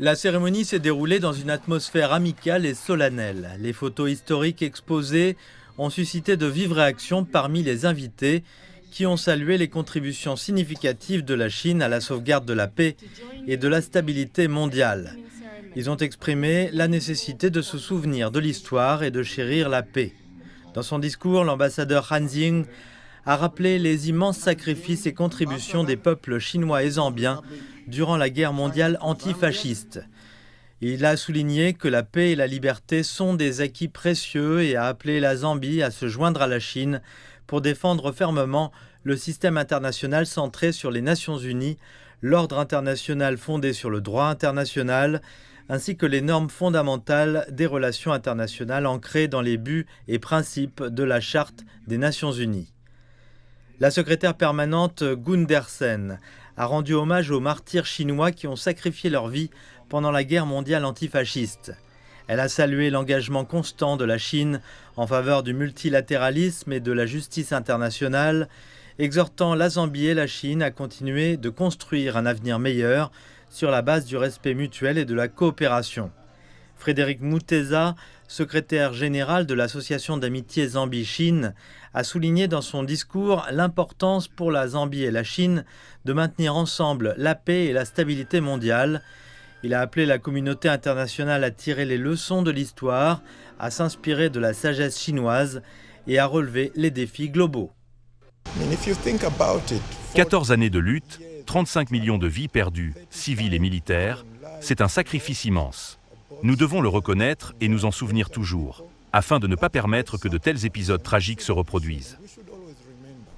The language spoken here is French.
La cérémonie s'est déroulée dans une atmosphère amicale et solennelle. Les photos historiques exposées ont suscité de vives réactions parmi les invités qui ont salué les contributions significatives de la Chine à la sauvegarde de la paix et de la stabilité mondiale. Ils ont exprimé la nécessité de se souvenir de l'histoire et de chérir la paix. Dans son discours, l'ambassadeur Han Jing a rappelé les immenses sacrifices et contributions des peuples chinois et zambiens durant la guerre mondiale antifasciste. Il a souligné que la paix et la liberté sont des acquis précieux et a appelé la Zambie à se joindre à la Chine pour défendre fermement le système international centré sur les Nations Unies, l'ordre international fondé sur le droit international, ainsi que les normes fondamentales des relations internationales ancrées dans les buts et principes de la Charte des Nations Unies. La secrétaire permanente Gundersen a rendu hommage aux martyrs chinois qui ont sacrifié leur vie pendant la guerre mondiale antifasciste. Elle a salué l'engagement constant de la Chine en faveur du multilatéralisme et de la justice internationale, exhortant la Zambie et la Chine à continuer de construire un avenir meilleur sur la base du respect mutuel et de la coopération. Frédéric Mutesa, secrétaire général de l'Association d'amitié Zambie-Chine, a souligné dans son discours l'importance pour la Zambie et la Chine de maintenir ensemble la paix et la stabilité mondiale. Il a appelé la communauté internationale à tirer les leçons de l'histoire, à s'inspirer de la sagesse chinoise et à relever les défis globaux. 14 années de lutte, 35 millions de vies perdues, civiles et militaires, c'est un sacrifice immense. Nous devons le reconnaître et nous en souvenir toujours, afin de ne pas permettre que de tels épisodes tragiques se reproduisent.